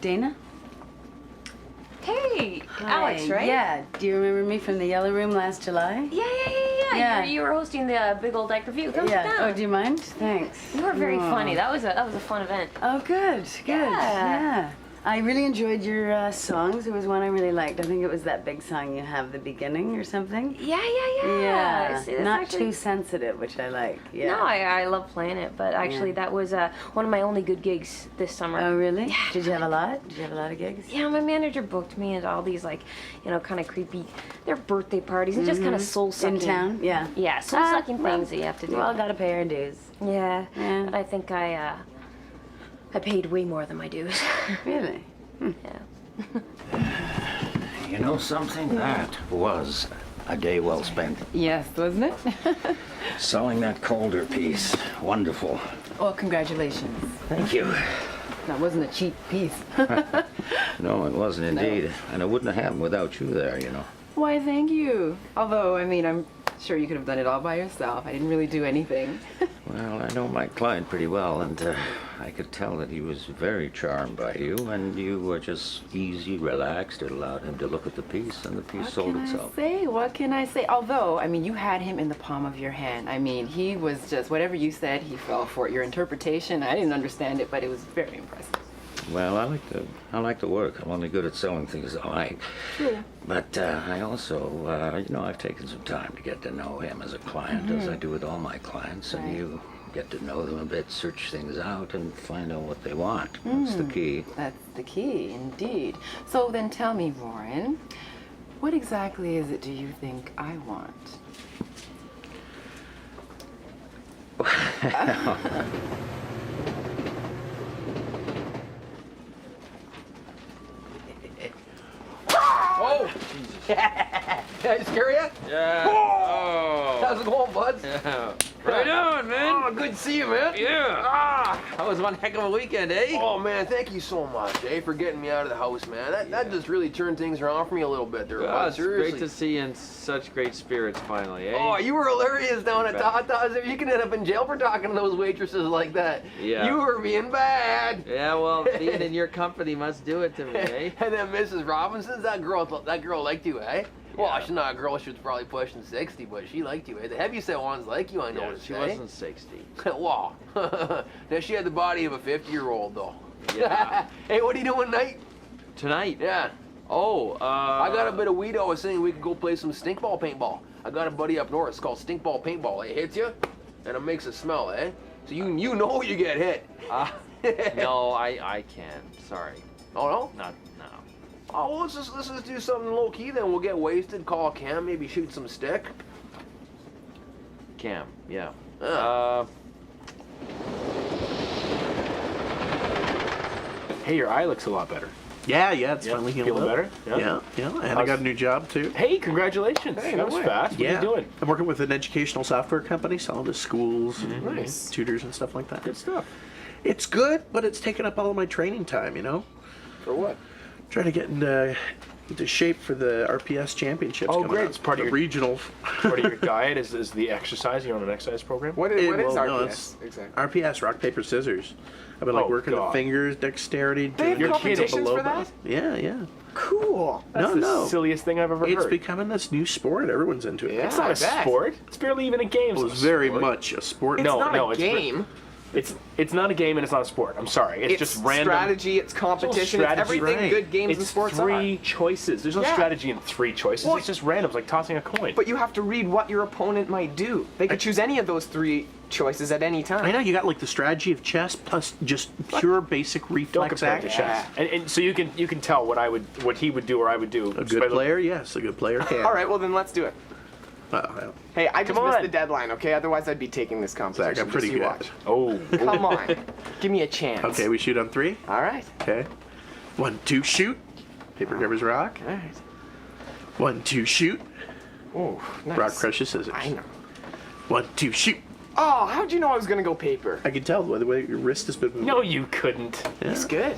Dana? Hey, Hi. Alex, right? Yeah. Do you remember me from the Yellow Room last July? Yeah. You were hosting the Big Old Dyke Review. Come sit Yeah. down. Oh, do you mind? Thanks. You were very Aw. funny. That was a fun event. Oh, good. Yeah. I really enjoyed your songs. There was one I really liked. I think it was that big song you have, The Beginning or something. Yeah. See, that's Not actually... too sensitive, which I like. Yeah. No, I love playing it, but actually that was one of my only good gigs this summer. Oh, really? Yeah. Did you have a lot? Did you have a lot of gigs? Yeah, my manager booked me at all these kind of creepy, their birthday parties and just kind of soul-sucking. In town? Yeah. Yeah, soul-sucking things that you have to do. We all gotta pay our dues. Yeah. Yeah. But I think I paid way more than my dues. Really? Yeah. You know something? That was a day well spent. Yes, wasn't it? Selling that Calder piece. Wonderful. Oh, congratulations. Thank you. That wasn't a cheap piece. No, it wasn't indeed. And it wouldn't have happened without you there, you know. Why, thank you. Although, I mean, I'm sure you could have done it all by yourself. I didn't really do anything. Well, I know my client pretty well, and I could tell that he was very charmed by you, and you were just easy, relaxed. It allowed him to look at the piece, and the piece sold itself. What can I say? Although, I mean, you had him in the palm of your hand. I mean, he was just, whatever you said, he fell for it. Your interpretation, I didn't understand it, but it was very impressive. Well, I like the work. I'm only good at selling things I like. True. But I also, I've taken some time to get to know him as a client, as I do with all my clients, and you get to know them a bit, search things out, and find out what they want. That's the key. That's the key, indeed. So then tell me, Warren, what exactly is it do you think I want? Oh! Did I scare you? Yeah. Oh! How's it going, buds? Yeah. Right on, man. Oh, good to see you, man. Yeah. Ah! That was one heck of a weekend, eh? Oh, man, thank you so much, for getting me out of the house, man. That just really turned things around for me a little bit there, Yeah, bud. it's Seriously. great to see you in such great spirits finally, eh? Oh, you were hilarious down at Bet. Tata's. You can end up in jail for talking to those waitresses like that. Yeah. You were being bad. Yeah, well, being in your company must do it to me, eh? And then Mrs. Robinson's, that girl liked you, eh? Well, Yeah. she's not a girl, she was probably pushing 60, but she liked you, eh? The heavyset ones like you, I Yeah, noticed, she eh? wasn't 60. Wow. Now she had the body of a 50-year-old, though. Yeah. Hey, what are you doing tonight? Tonight? Yeah. Oh, I got a bit of weed. I was saying we could go play some stinkball paintball. I got a buddy up north. It's called stinkball paintball. It hits you, and it makes a smell, eh? So you know you get hit. no, I can't. Sorry. Oh, no? No. Oh, well, let's just do something low-key then. We'll get wasted, call Cam, maybe shoot some stick. Cam, yeah. Hey, your eye looks a lot better. Yeah, it's finally healed Feeling up. better? Yeah. And I got a new job too. Hey, congratulations. Hey, that no was way. fast. What are you doing? I'm working with an educational software company, selling to schools and Nice. tutors and stuff like that. Good stuff. It's good, but it's taking up all of my training time, For what? Trying to get into shape for the RPS championships. Oh, coming great. up. It's part of The your- regional. Part of your diet is the exercise. You're on an exercise program? What is Well, no, RPS? it's Exactly. RPS, rock, paper, scissors. I've been Oh, working God. the fingers, dexterity. They have doing competitions below for that? Yeah. Cool. That's the No. silliest thing I've ever It's heard. becoming this new sport. Everyone's into it. Yeah. It's not a I bet. sport. It's barely even a game. Well, it's very much a sport. No, It's not no, a it's game. It's not a game and it's not a sport. I'm sorry. It's just random. strategy, it's competition, it's strategy. everything Right. good games and It's sports three are. choices. There's no Yeah. strategy in three choices. Well, it's just random. It's like tossing a coin. But you have to read what your opponent might do. They could choose any of those three choices at any time. I know you got like the strategy of chess plus just pure basic Don't reflex compare it to action. chess. And so you can tell what he would do or I would do. A good player, yes, a good player can. All right, well then let's do it. Well, Hey, I just Come missed on. the deadline, okay? Otherwise I'd be taking this competition. Zach, I'm pretty Just you good. watch. Oh. Come on. Give me a chance. Okay, we shoot on 3. All right. Okay. 1, 2, shoot. Paper covers rock. All right. 1, 2, shoot. Oh, nice. Rock crushes scissors. I know. 1, 2, shoot. Oh, how'd you know I was gonna go paper? I can tell by the way your wrist has been moving. No, you couldn't. Yeah. He's good.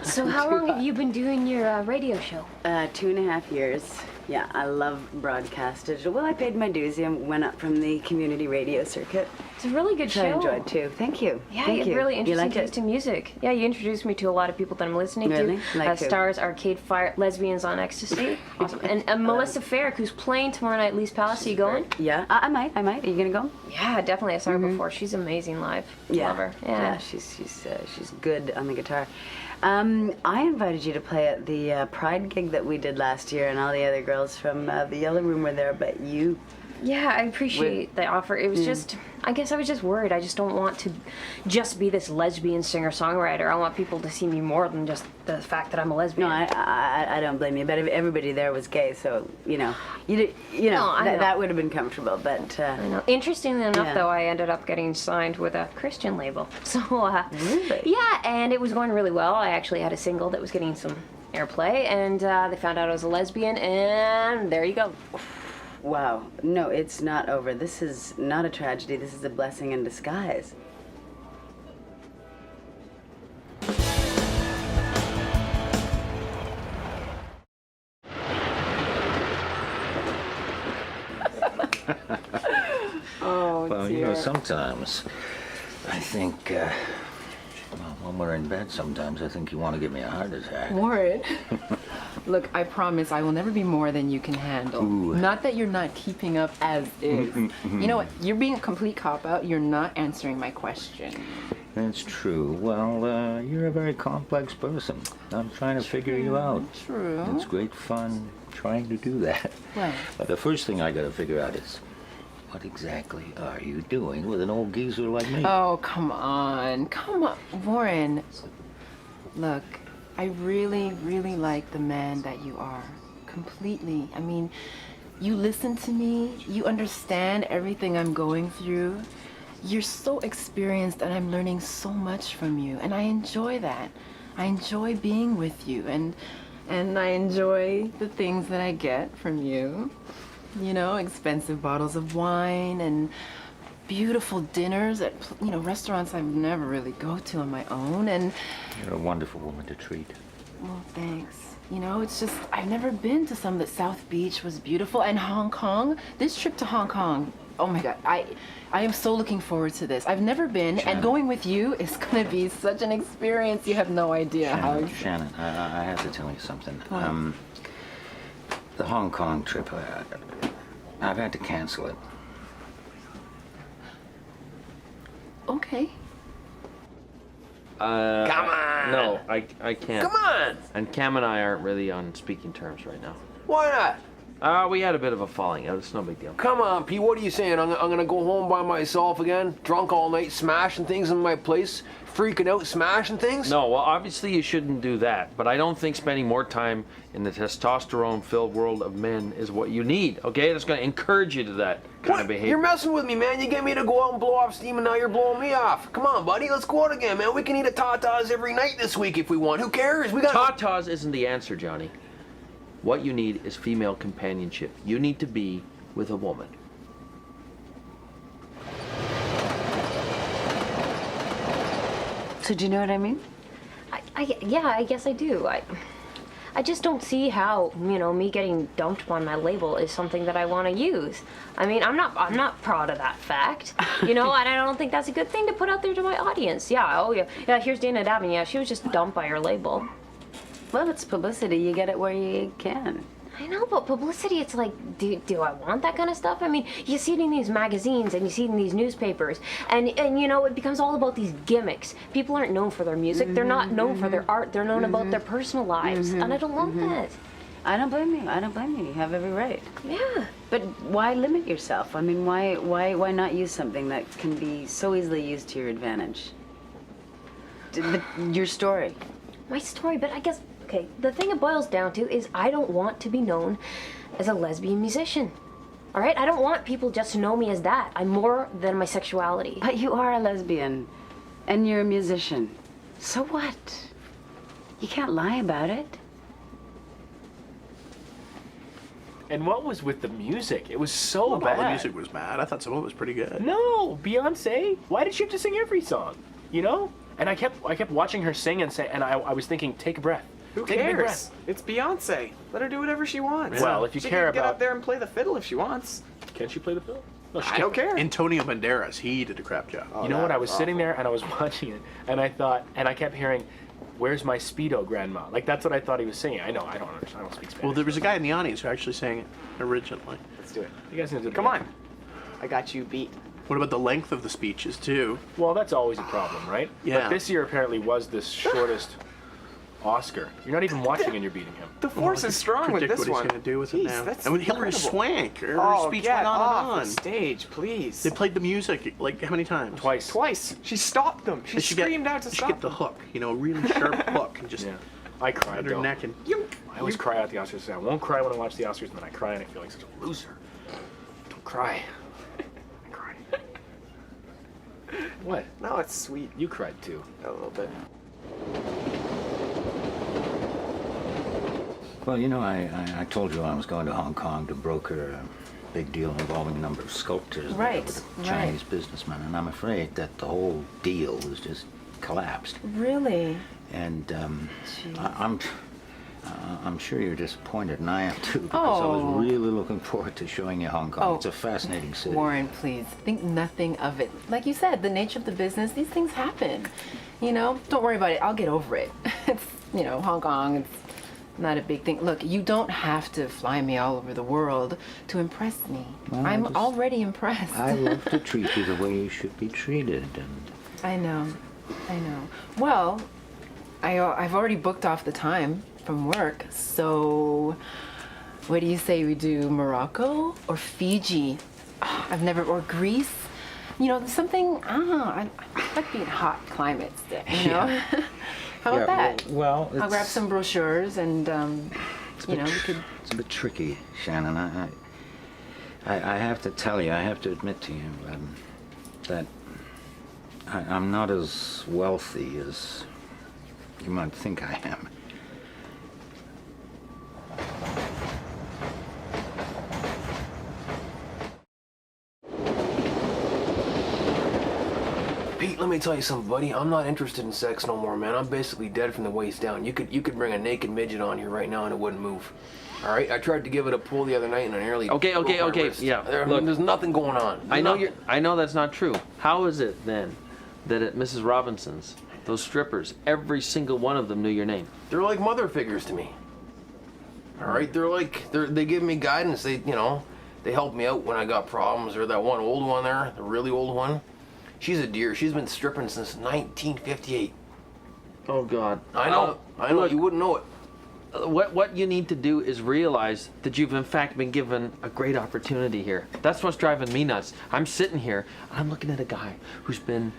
So how long have you been doing your radio show? 2.5 years. Yeah, I love broadcast digital. Well, I paid my dues and went up from the community radio circuit, It's a really good which show. I enjoyed too. Thank you. Yeah, Thank you you. really You interesting like taste it? in music. Yeah, you introduced me to a lot of people that I'm listening Really? to. Like who? Stars, Arcade Fire, Lesbians on Ecstasy. Awesome. And Melissa Farrick, who's playing tomorrow night at Lee's Palace. Are you going? Yeah, I might. Are you gonna go? Yeah, definitely. I saw her before. She's amazing live. Yeah. Love her. Yeah, she's good on the guitar. I invited you to play at the Pride gig that we did last year, and all the other girls from the Yellow Room were there, but you. Yeah, I appreciate the offer. It was just, I guess I was just worried. I just don't want to just be this lesbian singer-songwriter. I want people to see me more than just the fact that I'm a lesbian. No, I don't blame you, but everybody there was gay, so you know, No, I know. that would have been comfortable, but. I know. Interestingly enough, Yeah. though, I ended up getting signed with a Christian label. So, Really? yeah, and it was going really well. I actually had a single that was getting some airplay, and they found out I was a lesbian, and there you go. Wow. No, it's not over. This is not a tragedy. This is a blessing in disguise. Oh, Well, dear. you know, sometimes I think, well, when we're in bed, sometimes I think you want to give me a heart attack. Warren, look, I promise I will never be more than you can handle. Ooh. Not that you're not keeping up as is. You know what? You're being a complete cop-out. You're not answering my question. That's true. Well, you're a very complex person. I'm trying to figure you out. True. It's great fun trying to do that. Right. But the first thing I got to figure out is, what exactly are you doing with an old geezer like me? Oh, come on. Come on. Warren, look, I really, really like the man that you are. Completely. I mean, you listen to me. You understand everything I'm going through. You're so experienced, and I'm learning so much from you, and I enjoy that. I enjoy being with you, and I enjoy the things that I get from you. You know, expensive bottles of wine and beautiful dinners at, you know, restaurants I would never really go to on my own, and You're a wonderful woman to treat. well, thanks. You know, it's just, I've never been to some that South Beach was beautiful, and Hong Kong. This trip to Hong Kong, oh my God, I am so looking forward to this. I've never been, and going with you is gonna be such an experience. You have no idea how. Shannon, I have to tell you something. The Hong Kong trip, I've had to cancel it. Okay. Come on. No, I can't. Come on. And Cam and I aren't really on speaking terms right now. Why not? We had a bit of a falling out. It's no big deal. Come on, Pete. What are you saying? I'm gonna go home by myself again, drunk all night, smashing things in my place, freaking out, smashing things? No, well, obviously you shouldn't do that, but I don't think spending more time in the testosterone-filled world of men is what you need, okay? That's going to encourage you to that kind What? of behavior. You're messing with me, man. You get me to go out and blow off steam, and now you're blowing me off. Come on, buddy. Let's go out again, man. We can eat at Tata's every night this week if we want. Who cares? We got. Tatas isn't the answer, Johnny. What you need is female companionship. You need to be with a woman. So do you know what I mean? Yeah, I guess I do. I just don't see how, you know, me getting dumped on my label is something that I want to use. I mean, I'm not proud of that fact, you know, and I don't think that's a good thing to put out there to my audience. Yeah, oh yeah, here's Dana Davin. Yeah, she was just dumped by her label. Well, it's publicity. You get it where you can. I know, but publicity, it's like, do I want that kind of stuff? I mean, you see it in these magazines and you see it in these newspapers, and you know, it becomes all about these gimmicks. People aren't known for their music. They're not known for their art. They're known about their personal lives, and I don't want that. I don't blame you. I don't blame you. You have every right. Yeah. But why limit yourself? I mean, why not use something that can be so easily used to your advantage? Your story. My story, but I guess, okay, the thing it boils down to is I don't want to be known as a lesbian musician. All right? I don't want people just to know me as that. I'm more than my sexuality. But you are a lesbian, and you're a musician. So what? You can't lie about it. And what was with the music? It was so Well, bad. all the music was bad. I thought some of it was pretty good. No, Beyonce. Why did she have to sing every song? You know? And I kept watching her sing and say, and I was thinking, take a breath. Who Take a big cares? breath. It's Beyonce. Let her do whatever she wants. Well, if you she care can get about- up there and play the fiddle if she wants. Can she play the fiddle? No, she I can't. don't care. Antonio Banderas, he did a crap job. You know what? that I was was sitting awful. there and I was watching it, and I thought, and I kept hearing, "Where's my Speedo, Grandma?" Like that's what I thought he was singing. I know, I don't understand. I don't speak Spanish. Well, there was a guy in the audience who actually sang it originally. Let's do it. You guys need to Come on. I got you beat. What about the length of the speeches too? Well, that's always a problem, right? Yeah. But this year apparently was the shortest Oscar. You're not even watching and you're beating him. The force is strong with Predict this what one. he's going to do with Jeez, it now. That's And with Hilary incredible. Swank, her Oh, speech get went on off and on. the stage, please. They played the music like how many times? Twice. Twice. She stopped them. She They should screamed out to they should stop get the them. hook, you know, a really sharp hook, and just Yeah. I cried at her though. neck and. I always cry at the Oscars. I won't cry when I watch the Oscars, and then I cry and I feel like such a loser. Don't cry. I cry. What? No, it's sweet. You cried too. A little bit. Well, you know, I told you I was going to Hong Kong to broker a big deal involving a number of sculptors there Right, with a right. Chinese businessman, and I'm afraid that the whole deal has just collapsed. Really? And I'm sure you're disappointed, and I am too, because I was Oh. really looking forward to showing you Hong Kong. Oh, It's a fascinating city. Warren, please think nothing of it. Like you said, the nature of the business, these things happen. You know, don't worry about it. I'll get over it. It's, you know, Hong Kong, it's not a big thing. Look, you don't have to fly me all over the world to impress me. Well, I I'm just- already impressed. I love to treat you the way you should be treated, and I know. Well, I've already booked off the time from work, so what do you say we do Morocco or Fiji? I've never, or Greece? You know, there's something, I like being hot climates, you know? How about that? Well, I'll grab some brochures and, you know, we could. It's a bit tricky, Shannon. I have to tell you, I have to admit to you that I'm not as wealthy as you might think I am. Pete, let me tell you something, buddy. I'm not interested in sex no more, man. I'm basically dead from the waist down. You could bring a naked midget on here right now and it wouldn't move. All right, I tried to give it a pull the other night and I nearly Okay, broke my wrist. yeah, There's look. nothing going on. I know Nothing. I know that's not true. How is it then that at Mrs. Robinson's, those strippers, every single one of them knew your name? They're like mother figures to me. All right, they give me guidance. They help me out when I got problems. Or that one old one there, the really old one. She's a dear. She's been stripping since 1958. Oh God. I know. Look, You wouldn't know it. What you need to do is realize that you've in fact been given a great opportunity here. That's what's driving me nuts. I'm sitting here, I'm looking at a guy who's been,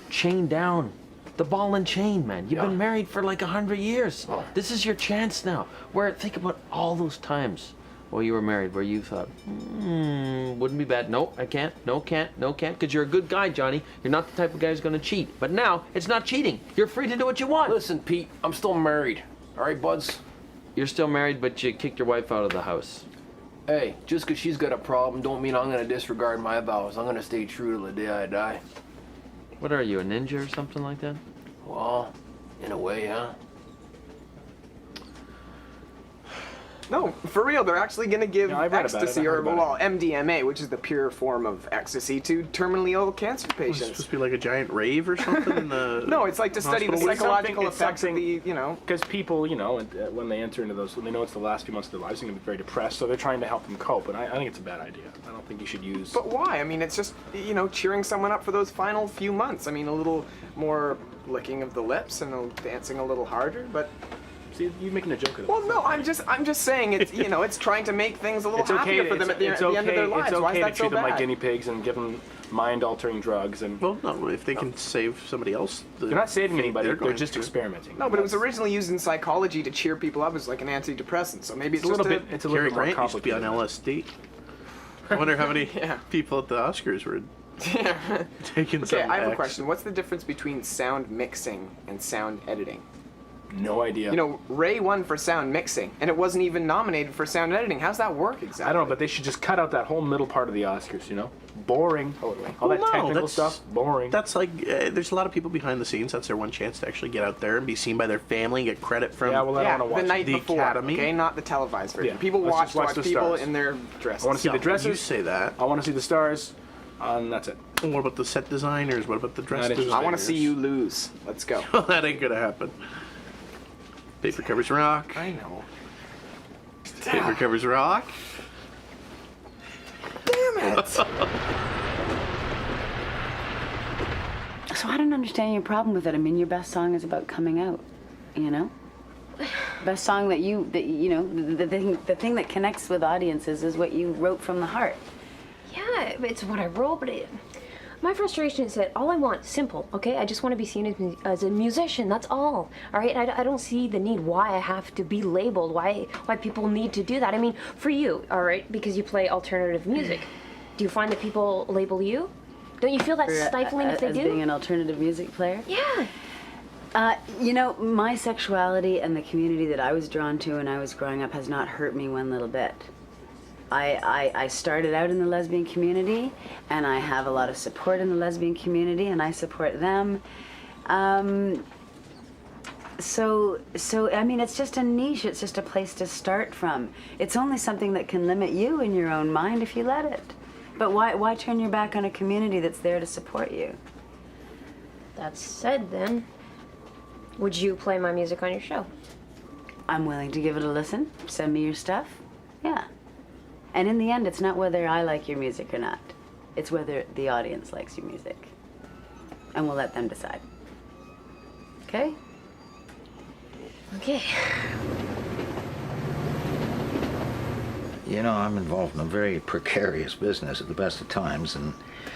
chained down. The ball and chain, man. You've been married for like 100 years. Oh. This is your chance now. Think about all those times while you were married where you thought, wouldn't be bad. No, I can't. No, can't. No, can't. Because you're a good guy, Johnny. You're not the type of guy who's going to cheat. But now, it's not cheating. You're free to do what you want. Listen, Pete, I'm still married. All right, buds? You're still married, but you kicked your wife out of the house. Hey, just because she's got a problem don't mean I'm going to disregard my vows. I'm going to stay true till the day I die. What are you, a ninja or something like that? Well, in a way, huh? No, for real, they're actually going to give Yeah, I've read about it. ecstasy, I heard or about well, MDMA, which is the pure form of ecstasy, to terminally ill cancer Was it patients. supposed to be like a giant rave or something in the No, it's like to study the hospital? It's psychological something- effects of the, Because people, when they enter into those, when they know it's the last few months of their lives, they're going to be very depressed, so they're trying to help them cope, and I think it's a bad idea. I don't think you should use... But why? I mean, it's just, cheering someone up for those final few months. I mean, a little more licking of the lips and dancing a little harder, but... See, you're making a joke of it. Well, no, I'm just saying it's, it's trying to make things a little It's okay, happier for them at the end of their lives. It's Why okay is to that so treat them like bad? guinea pigs and give them mind-altering drugs, and Well, no, if they can save somebody else. they're not saving anybody, they're going just to. experimenting. No, but it was originally used in psychology to cheer people up as like an antidepressant. So maybe It's a little bit, it's a little Cary bit more Grant used to be on complicated. LSD. I wonder how many Yeah. people at the Oscars were taking Okay, some I have a X. question. What's the difference between sound mixing and sound editing? No idea. You know, Ray won for sound mixing, and it wasn't even nominated for sound editing. How's that work exactly? I don't know, but they should just cut out that whole middle part of the Oscars, you know? Boring. All that technical stuff, boring. That's like, there's a lot of people behind the scenes. That's their one chance to actually get out there and be seen by their family and get credit from. Yeah, well, I don't want to watch the night the before, Academy. okay? Not the televised version. Yeah, People let's watch just watch the people stars. in their dresses. I want to see the Yeah, dresses. You say that. I want to see the stars, and that's it. And what about the set designers? What about the dress Not designers? interested. I want to see you lose. Let's go. That ain't gonna happen. Paper covers rock. I know. Paper covers rock. Damn it! So I don't understand your problem with it. I mean, your best song is about coming out, you know? Best song that you know, the thing that connects with audiences is what you wrote from the heart. Yeah, it's what I wrote, but my frustration is that all I want, simple, okay? I just want to be seen as a musician, that's all right? I don't see the need why I have to be labeled, why people need to do that. I mean, for you, all right, because you play alternative music, do you find that people label you? Don't you feel that stifling if they as do? being an alternative music player? Yeah. You know, my sexuality and the community that I was drawn to when I was growing up has not hurt me one little bit. I started out in the lesbian community, and I have a lot of support in the lesbian community, and I support them. So I mean, it's just a niche. It's just a place to start from. It's only something that can limit you in your own mind if you let it. But why turn your back on a community that's there to support you? That said, then, would you play my music on your show? I'm willing to give it a listen. Send me your stuff. Yeah. And in the end, it's not whether I like your music or not. It's whether the audience likes your music. And we'll let them decide. Okay? Okay. You know, I'm involved in a very precarious business at the best of times, and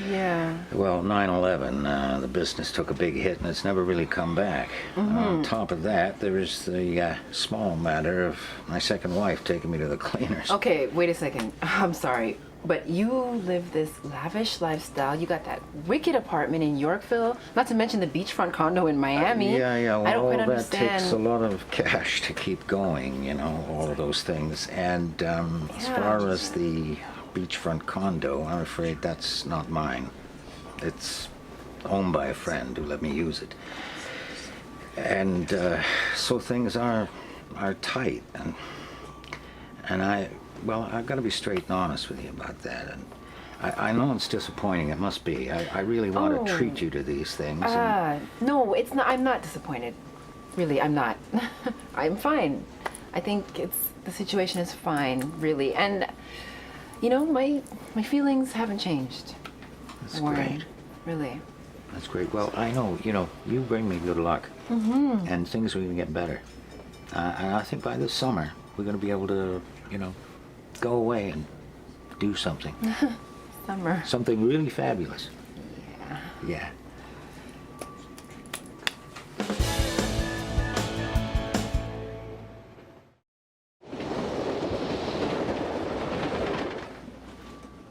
Yeah. well, 9/11, the business took a big hit, and it's never really come back. On top of that, there is the small matter of my second wife taking me to the cleaners. Okay, wait a second. I'm sorry, but you live this lavish lifestyle. You got that wicked apartment in Yorkville, not to mention the beachfront condo in Miami. Yeah, well, I don't all quite that understand. takes a lot of cash to keep going, you know, all of those things. And as Yeah, far as the beachfront condo, I'm afraid that's not mine. It's owned by a friend who let me use it. And so things are tight, and I've got to be straight and honest with you about that. And I know it's disappointing. It must be. I really want to treat you to these things. and No, it's not. I'm not disappointed. Really, I'm not. I'm fine. I think the situation is fine, really. And you know, my feelings haven't changed. That's Warren. great. Really. That's great. Well, I know, you know, you bring me good luck, and things are going to get better. And I think by this summer, we're going to be able to, you know, go away and do something. Summer. Something really fabulous. Yeah.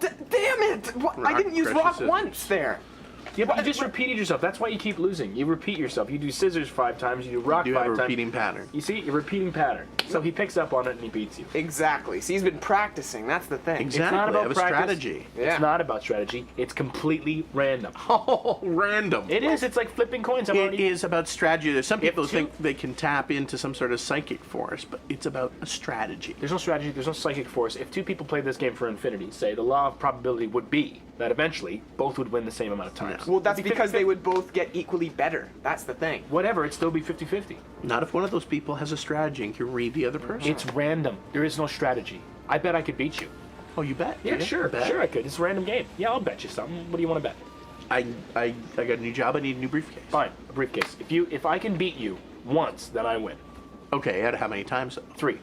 Damn it! I didn't use crushes rock it. once there. Yeah, but you just repeated yourself. That's why you keep losing. You repeat yourself. You do scissors 5 times. You do rock You 5 have a times. repeating pattern. You see, you're repeating pattern. So he picks up on it and he beats you. Exactly. See, he's been practicing. That's the thing. Exactly. It's not about I have a practice. strategy. Yeah. It's not about strategy. It's completely random. Oh, random. It is. It's like flipping coins. I'm It already. is about strategy. There's some If people two- think they can tap into some sort of psychic force, but it's about a strategy. There's no strategy. There's no psychic force. If 2 people played this game for infinity, say the law of probability would be that eventually both would win the same amount of times. Well, that's It'd be because they 50-50. would both get equally better. That's the thing. Whatever. It'd still be 50-50. Not if one of those people has a strategy and can read the other person. It's random. There is no strategy. I bet I could beat you. Oh, you bet. Yeah, sure. Bet. Sure I could. It's a random game. Yeah, I'll bet you something. What do you want to bet? I got a new job. I need a new briefcase. Fine. A briefcase. If I can beat you once, then I win. Okay, out of how many times? 3.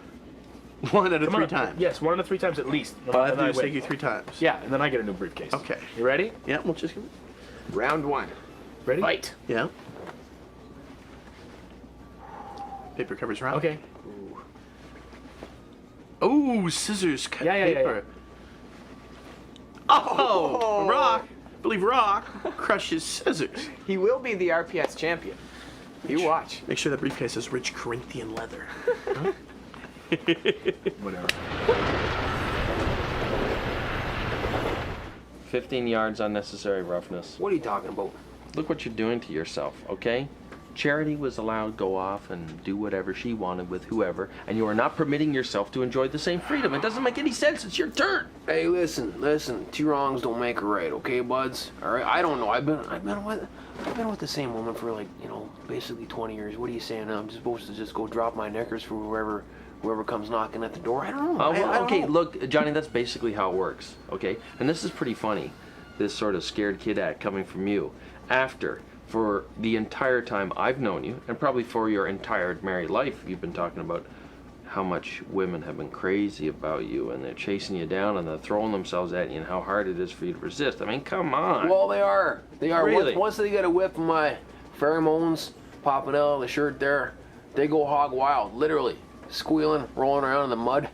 1 out of Come 3 on. times. Yes, 1 out of 3 times at least. All I have Then to do is win. take you 3 times. Yeah, and then I get a new briefcase. Okay. You ready? Yeah, we'll just. Round 1. Ready? Fight. Yeah. Paper covers round. Okay. Oh, scissors cut Yeah. paper. Oh, Rock. I believe Rock crushes scissors. He will be the RPS champion. You watch. Make sure that briefcase is rich Corinthian leather. Whatever. 15 yards unnecessary roughness. What are you talking about? Look what you're doing to yourself, okay? Charity was allowed to go off and do whatever she wanted with whoever, and you are not permitting yourself to enjoy the same freedom. It doesn't make any sense. It's your turn. Hey, listen. 2 wrongs don't make a right, okay, buds? All right. I don't know. I've been with the same woman for like, basically 20 years. What are you saying? I'm just supposed to just go drop my knickers for whoever comes knocking at the door? I don't know. I don't Okay, know. look, Johnny, that's basically how it works, okay? And this is pretty funny, this sort of scared kid act coming from you. After, for the entire time I've known you, and probably for your entire married life, you've been talking about how much women have been crazy about you, and they're chasing you down, and they're throwing themselves at you, and how hard it is for you to resist. I mean, come on. Well, they are. Really? Once they get a whiff of my pheromones popping out of the shirt there, they go hog wild, literally. Squealing, rolling around in the mud.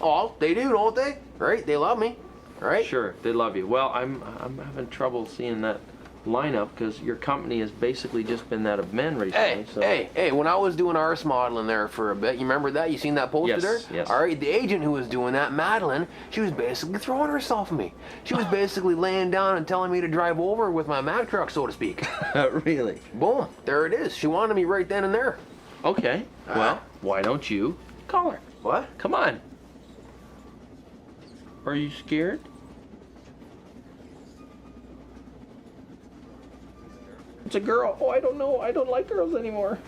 Oh, they do, don't they? Right? They love me, right? Sure, they love you. Well, I'm having trouble seeing that lineup because your company has basically just been that of men recently. Hey, when I was doing arse modeling there for a bit, you remember that? You seen that poster Yes, there? yes. All right, the agent who was doing that, Madeline, she was basically throwing herself at me. She was basically laying down and telling me to drive over with my Mack truck, so to speak. Really? Boom, there it is. She wanted me right then and there. Okay. Well, why don't you call her? What? Come on. Are you scared? It's a girl. Oh, I don't know. I don't like girls anymore.